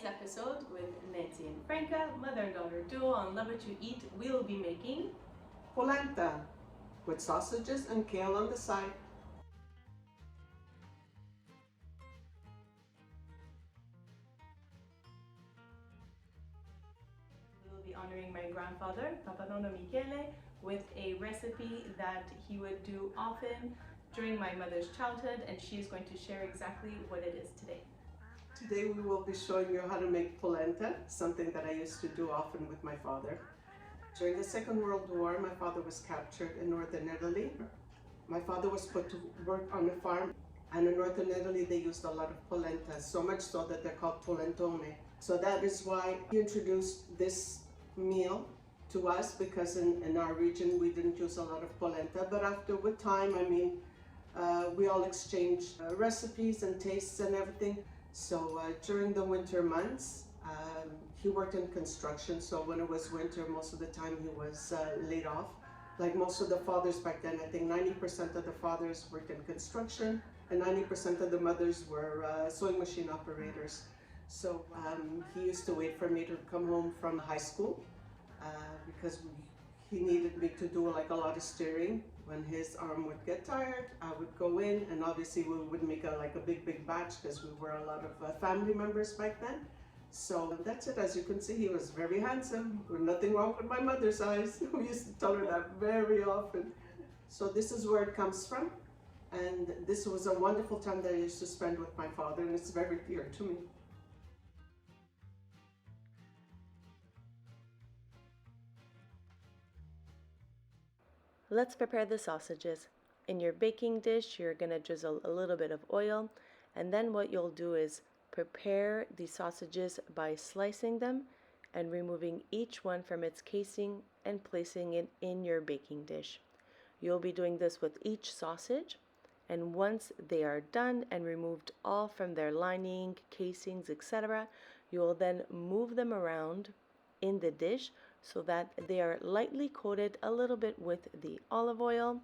episode with Nancy and Franca, mother and daughter duo on Love What You Eat, we will be making polenta with sausages and kale on the side. We will be honoring my grandfather, Papa Nono Michele, with a recipe that he would do often during my mother's childhood, and she's going to share exactly what it is today. Today we will be showing you how to make polenta, something that I used to do often with my father. During the Second World War, my father was captured in northern Italy. My father was put to work on a farm, and in northern Italy they used a lot of polenta, so much so that they're called polentone. So that is why he introduced this meal to us, because in our region we didn't use a lot of polenta, but after with time, we all exchanged recipes and tastes and everything. So during the winter months, he worked in construction, so when it was winter, most of the time he was laid off. Like most of the fathers back then, I think 90% of the fathers worked in construction and 90% of the mothers were sewing machine operators. So he used to wait for me to come home from high school because he needed me to do like a lot of steering. When his arm would get tired, I would go in, and obviously we would make a big batch because we were a lot of family members back then. So that's it. As you can see, he was very handsome. There's nothing wrong with my mother's eyes. We used to tell her that very often. So this is where it comes from. And this was a wonderful time that I used to spend with my father, and it's very dear to me. Let's prepare the sausages. In your baking dish, you're going to drizzle a little bit of oil, and then what you'll do is prepare the sausages by slicing them and removing each one from its casing and placing it in your baking dish. You'll be doing this with each sausage, and once they are done and removed all from their lining, casings, etc., you will then move them around in the dish so that they are lightly coated a little bit with the olive oil.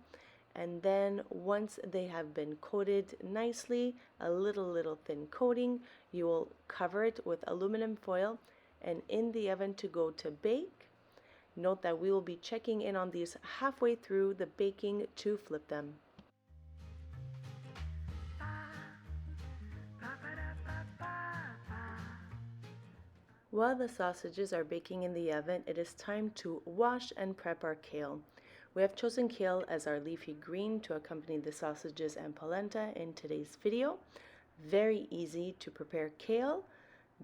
And then once they have been coated nicely, a little thin coating, you will cover it with aluminum foil and in the oven to go to bake. Note that we will be checking in on these halfway through the baking to flip them. While the sausages are baking in the oven, it is time to wash and prep our kale. We have chosen kale as our leafy green to accompany the sausages and polenta in today's video. Very easy to prepare kale.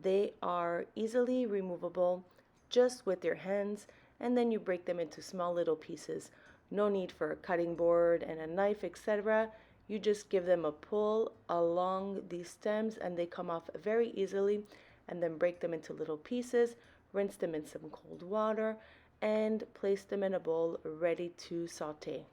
They are easily removable just with your hands, and then you break them into small little pieces. No need for a cutting board and a knife, etc. You just give them a pull along these stems and they come off very easily, and then break them into little pieces, rinse them in some cold water, and place them in a bowl ready to saute.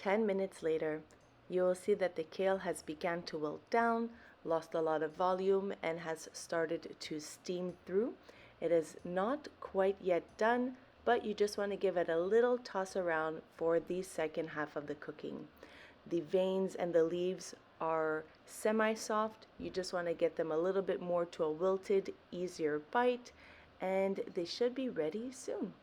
10 minutes later, you will see that the kale has begun to wilt down, lost a lot of volume, and has started to steam through. It is not quite yet done, but you just want to give it a little toss around for the second half of the cooking. The veins and the leaves are semi-soft. You just want to get them a little bit more to a wilted, easier bite, and they should be ready soon.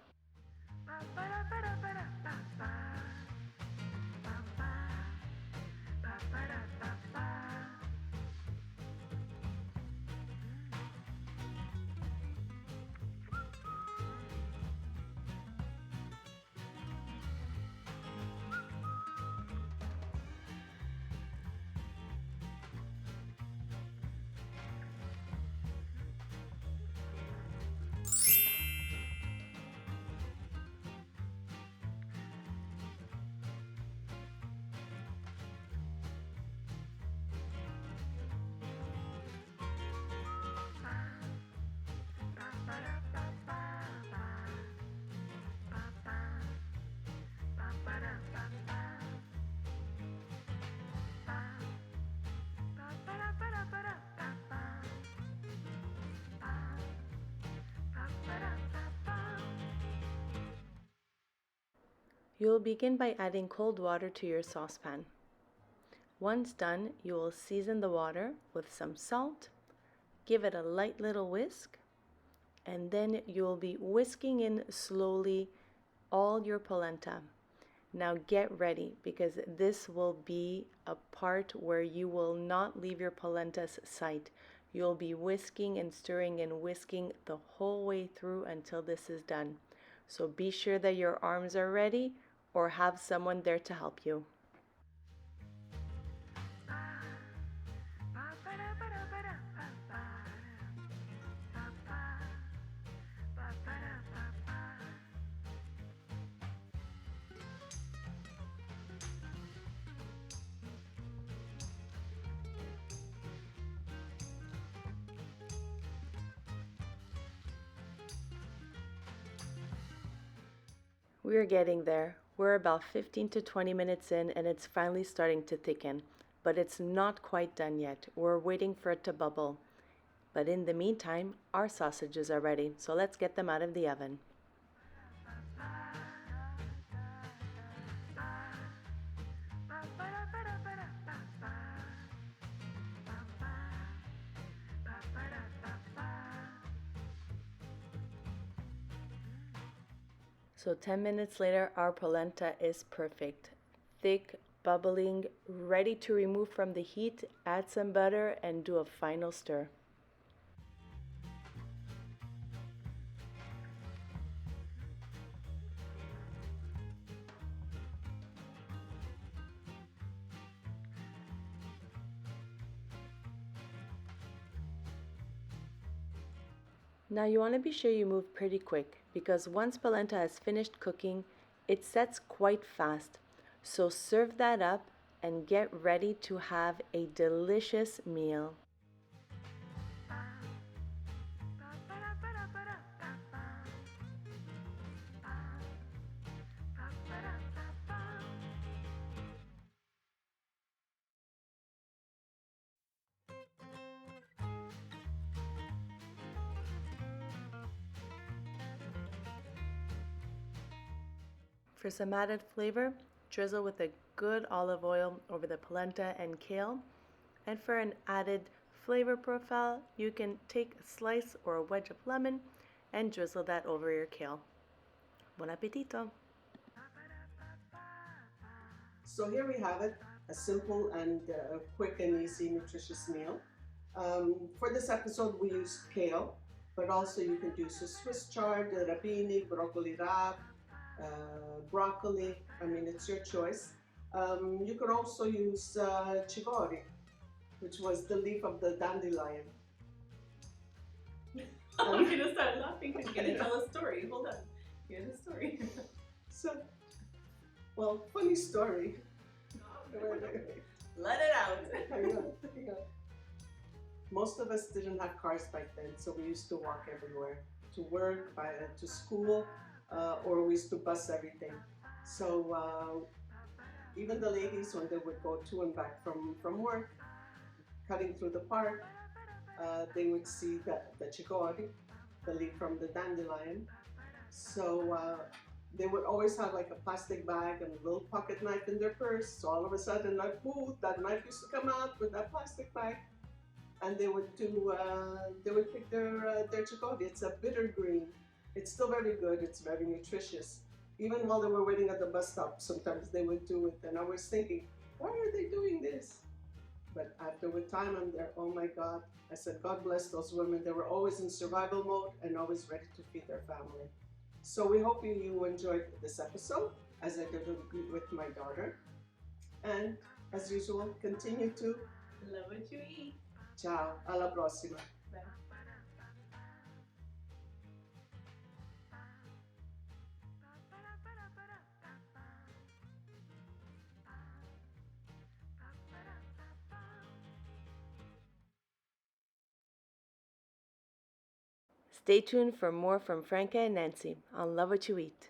You'll begin by adding cold water to your saucepan. Once done, you will season the water with some salt, give it a light little whisk, and then you'll be whisking in slowly all your polenta. Now get ready, because this will be a part where you will not leave your polenta's sight. You'll be whisking and stirring and whisking the whole way through until this is done. So be sure that your arms are ready or have someone there to help you. We're getting there. We're about 15 to 20 minutes in and it's finally starting to thicken, but it's not quite done yet. We're waiting for it to bubble. But in the meantime, our sausages are ready, so let's get them out of the oven. So 10 minutes later, our polenta is perfect. Thick, bubbling, ready to remove from the heat, add some butter and do a final stir. Now you want to be sure you move pretty quick, because once polenta has finished cooking, it sets quite fast. So serve that up and get ready to have a delicious meal. For some added flavor, drizzle with a good olive oil over the polenta and kale. And for an added flavor profile, you can take a slice or a wedge of lemon and drizzle that over your kale. Buon appetito! So here we have it, a simple and quick and easy nutritious meal. For this episode we used kale, but also you can use a Swiss chard, rabini, broccoli rabe, broccoli. I mean, it's your choice. You can also use chicory, which was the leaf of the dandelion. I'm gonna start laughing because you're gonna tell a story. Hold on. Here's the story. So, well, funny story. Let it out. Hang on. Most of us didn't have cars back then, so we used to walk everywhere, to work, to school, or we used to bus everything. So even the ladies, when they would go to and back from work, cutting through the park, they would see the chicory, the leaf from the dandelion. So they would always have like a plastic bag and a little pocket knife in their purse. So all of a sudden, like, ooh, that knife used to come out with that plastic bag, and they would pick their chicory. It's a bitter green. It's still very good. It's very nutritious. Even while they were waiting at the bus stop, sometimes they would do it, and I was thinking, why are they doing this? But after with time, I'm there, oh my God. I said, God bless those women. They were always in survival mode and always ready to feed their family. So we hope you enjoyed this episode, as I did with my daughter. And as usual, continue to Love what you eat. ciao, alla prossima. Bye. Stay tuned for more from Franca and Nancy on Love What You Eat.